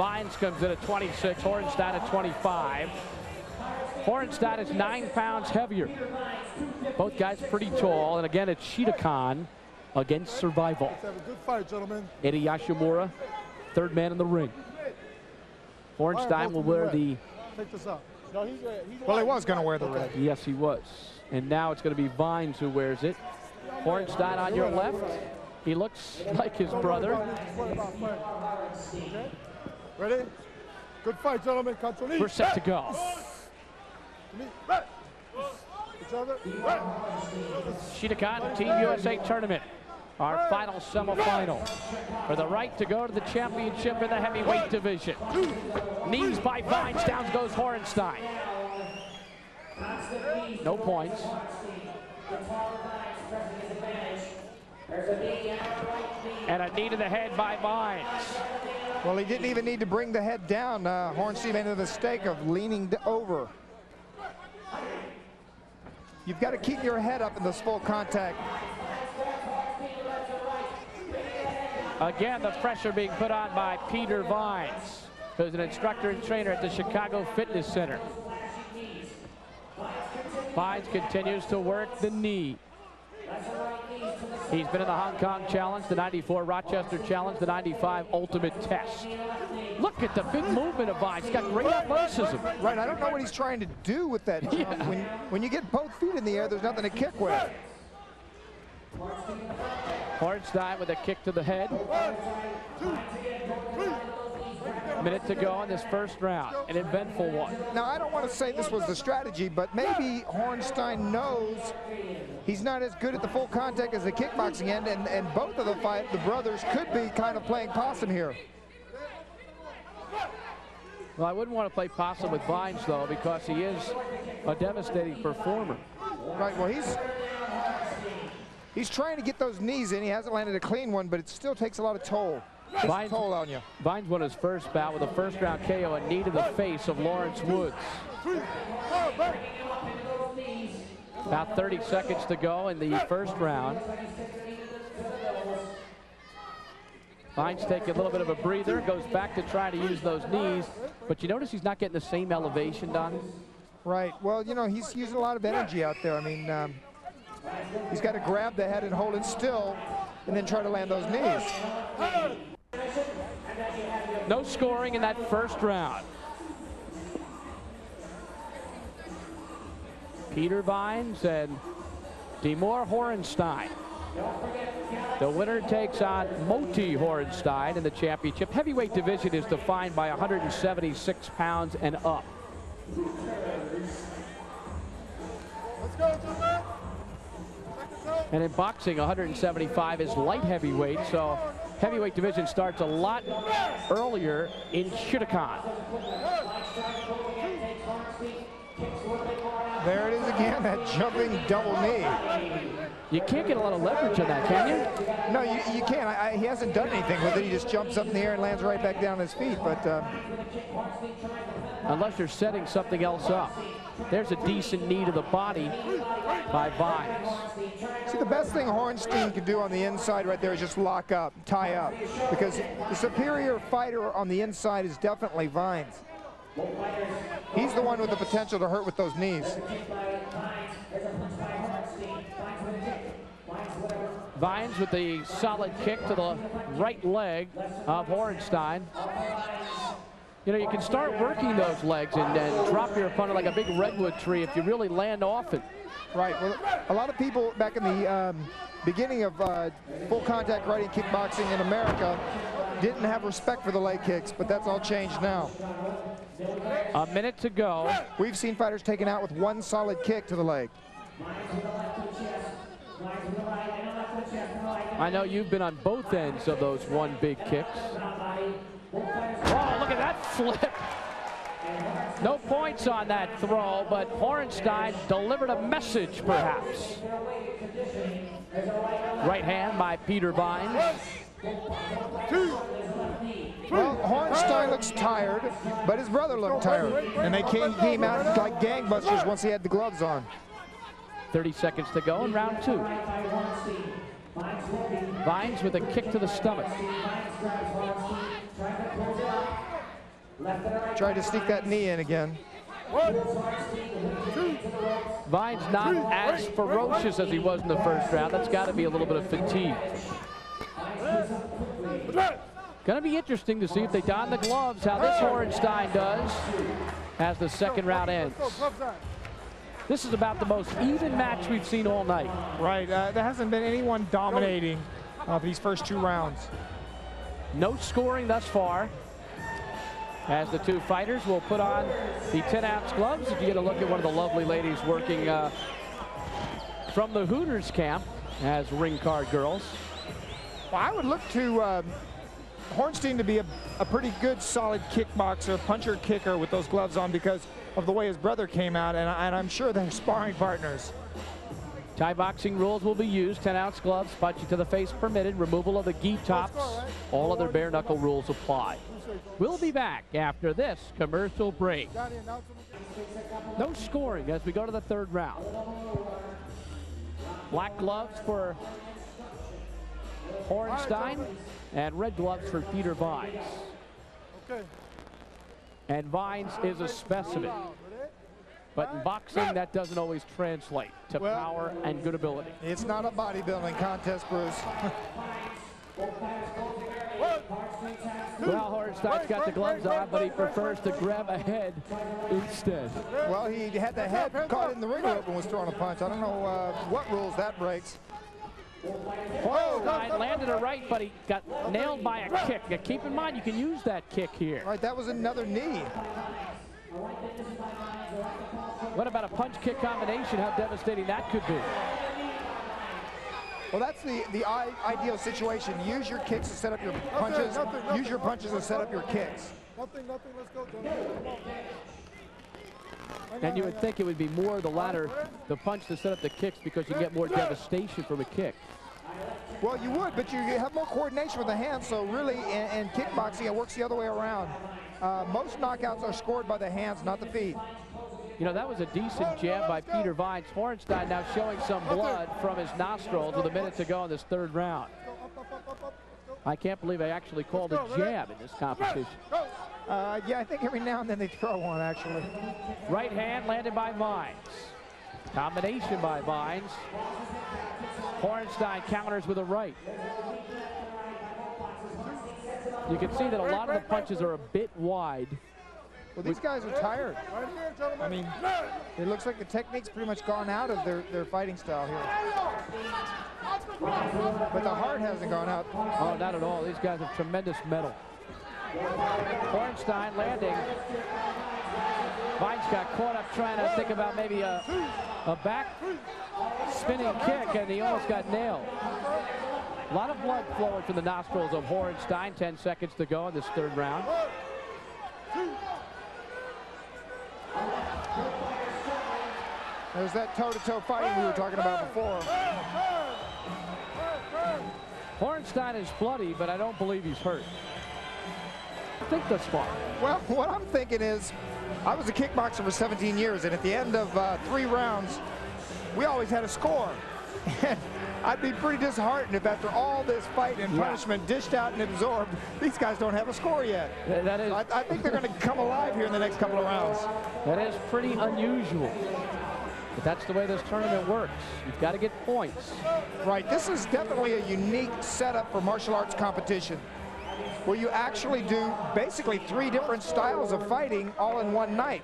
Vines comes in at 26, Horenstein at 25. Horenstein is 9 pounds heavier. Both guys pretty tall, and again, it's SHIDOKAN against Survival. Let's have a good fight, gentlemen. Eddie Yashimura, third man in the ring. Horenstein will wear the... Take this up. No, well, he was going to wear the red. Yes, he was. And now it's going to be Vines who wears it. Horenstein on your left. He looks like his brother. Okay. Ready? Good fight, gentlemen. We're set to go. SHIDOKAN Team USA Tournament. Our final semifinal for the right to go to the championship in the heavyweight division. Knees by Vines, down goes Horenstein. No points. And a knee to the head by Vines. Well, he didn't even need to bring the head down. Horenstein made the mistake of leaning over. You've got to keep your head up in this full contact. Again, the pressure being put on by Peter Vines, who's an instructor and trainer at the Chicago Fitness Center. Vines continues to work the knee. He's been in the Hong Kong Challenge, the 94 Rochester Challenge, the 95 Ultimate Test. Look at the big movement of Vines. He's got great athleticism. Right, I don't know what he's trying to do with that jump. Yeah. When you get both feet in the air, there's nothing to kick with. Horenstein with a kick to the head. Minute to go in this first round, an eventful one. Now, I don't want to say this was the strategy, but maybe Horenstein knows he's not as good at the full contact as the kickboxing end, and both of the brothers could be kind of playing possum here. Well, I wouldn't want to play possum with Vines, though, because he is a devastating performer. Right, well, he's trying to get those knees in. He hasn't landed a clean one, but it still takes a lot of toll. Vines won his first bout with a first-round KO, a knee to the face of Lawrence Woods. About 30 seconds to go in the first round. Vines taking a little bit of a breather, goes back to try to use those knees, but you notice he's not getting the same elevation, Don? Right, well, you know, he's using a lot of energy out there. I mean, he's got to grab the head and hold it still, and then try to land those knees. No scoring in that first round. Peter Vines and Timur Horenstein. The winner takes on Moti Horenstein in the championship. Heavyweight division is defined by 176 pounds and up. Let's go, gentlemen. And in boxing, 175 is light heavyweight, so heavyweight division starts a lot earlier in SHIDOKAN. There it is again, that jumping double knee. You can't get a lot of leverage on that, can you? No, you can't. He hasn't done anything with it. He just jumps up in the air and lands right back down on his feet. But unless you're setting something else up. There's a decent knee to the body by Vines. See, the best thing Horenstein can do on the inside right there is just lock up, tie up, because the superior fighter on the inside is definitely Vines. He's the one with the potential to hurt with those knees. Vines with the solid kick to the right leg of Horenstein. You know, you can start working those legs and drop your opponent like a big redwood tree if you really land often. Right. Well, a lot of people back in the beginning of full contact writing kickboxing in America didn't have respect for the leg kicks, but that's all changed now. A minute to go. We've seen fighters taken out with one solid kick to the leg. I know you've been on both ends of those one big kicks. Oh, look at that flip. No points on that throw, but Horenstein delivered a message, perhaps. Right hand by Peter Vines. Well, Horenstein looks tired, but his brother looked tired. And they came out like gangbusters once he had the gloves on. 30 seconds to go in round two. Vines with a kick to the stomach. Tried to sneak that knee in again. Vines not as ferocious as he was in the first round. That's got to be a little bit of fatigue. Going to be interesting to see if they don the gloves, how this Horenstein does as the second round ends. This is about the most even match we've seen all night. Right, there hasn't been anyone dominating these first 2 rounds. No scoring thus far, as the two fighters will put on the 10-ounce gloves. If you get a look at one of the lovely ladies working from the Hooters camp as ring card girls. Well, I would look to Horenstein to be a pretty good, solid kickboxer, puncher, kicker with those gloves on because of the way his brother came out, and I'm sure they're sparring partners. Thai boxing rules will be used. 10-ounce gloves, punching to the face permitted, removal of the gi tops. All other bare knuckle rules apply. We'll be back after this commercial break. No scoring as we go to the third round. Black gloves for Horenstein and red gloves for Peter Vines. And Vines is a specimen. But in boxing, that doesn't always translate to power and good ability. It's not a bodybuilding contest, Bruce. Well, Horenstein's got the gloves on, but he prefers to grab a head instead. Well, he had the head caught in the ring rope and was throwing a punch. I don't know what rules that breaks. Horenstein landed a right, but he got nailed by a kick. Now, keep in mind, you can use that kick here. All right, that was another knee. What about a punch-kick combination? How devastating that could be. Well, that's the ideal situation. Use your kicks to set up your punches. Use your punches to set up your kicks. Nothing, let's go. And you would think it would be more the latter, the punch to set up the kicks, because you get more devastation from a kick. Well, you would, but you have more coordination with the hands, so really in kickboxing, it works the other way around. Most knockouts are scored by the hands, not the feet. You know, that was a decent jab by Peter Vines. Horenstein now showing some blood from his nostrils with a minute to go in this third round. I can't believe I actually called a jab in this competition. Yeah, I think every now and then they throw one, actually. Right hand landed by Vines. Combination by Vines. Horenstein counters with a right. You can see that a lot of the punches are a bit wide. Well, these guys are tired. I mean, it looks like the technique's pretty much gone out of their fighting style here. But the heart hasn't gone out. Oh, not at all. These guys have tremendous mettle. Horenstein landing. Vines got caught up trying to think about maybe a back spinning kick, and he almost got nailed. A lot of blood flowing from the nostrils of Horenstein. 10 seconds to go in this third round. There's that toe-to-toe fighting we were talking about before. Horenstein is bloody, but I don't believe he's hurt. I think thus far. Well, what I'm thinking is, I was a kickboxer for 17 years, and at the end of 3 rounds, we always had a score. And I'd be pretty disheartened if after all this fight and punishment dished out and absorbed, these guys don't have a score yet. That is, I think they're going to come alive here in the next couple of rounds. That is pretty unusual. But that's the way this tournament works. You've got to get points. Right, this is definitely a unique setup for martial arts competition, where you actually do basically 3 different styles of fighting all in one night.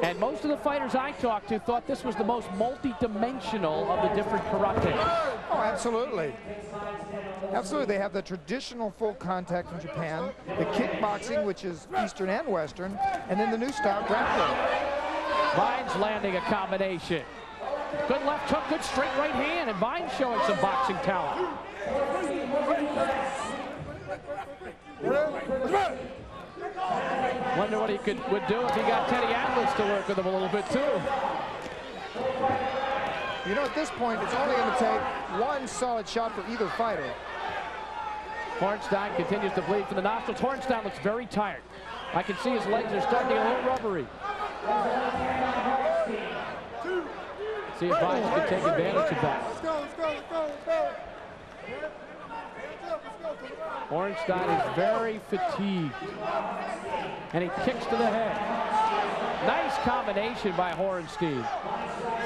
And most of the fighters I talked to thought this was the most multi-dimensional of the different karate. Oh, absolutely. Absolutely. They have the traditional full contact from Japan, the kickboxing, which is Eastern and Western, and then the new style grappling. Vines landing a combination. Good left hook, good straight right hand, and Vines showing some boxing talent. Wonder what he would do if he got Teddy Atlas to work with him a little bit too. You know, at this point, it's only going to take 1 solid shot for either fighter. Horenstein continues to bleed from the nostrils. Horenstein looks very tired. I can see his legs are starting to get a little rubbery. See if Vines can take advantage of that. Horenstein is very fatigued. and he kicks to the head. Nice combination by Horenstein,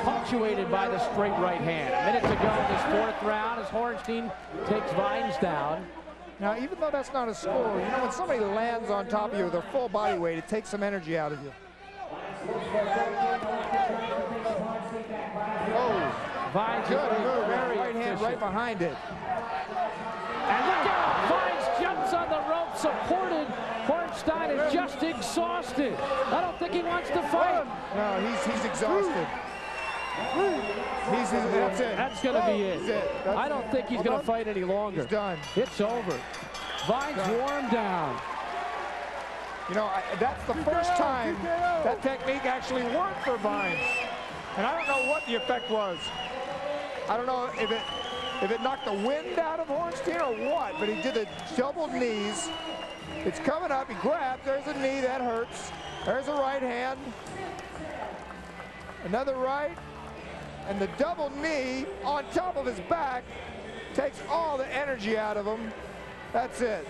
punctuated by the straight right hand. A minute to go in this fourth round as Horenstein takes Vines down. Now, even though that's not a score, you know, when somebody lands on top of you with their full body weight, it takes some energy out of you. Oh, Vines good move. very Right hand right behind it. And look out! Vines jumps on the rope, supported. Horenstein is just exhausted. I don't think he wants to fight. No, he's exhausted. That's it. That's going to be it. I don't think he's going to fight any longer. He's done. It's over. Vines warmed down. You know, that's the first time that technique actually worked for Vines. And I don't know what the effect was. I don't know if it knocked the wind out of Horenstein or what, but he did the double knees. It's coming up, he grabs, there's a knee, that hurts. There's a right hand. Another right. And the double knee on top of his back takes all the energy out of him. That's it.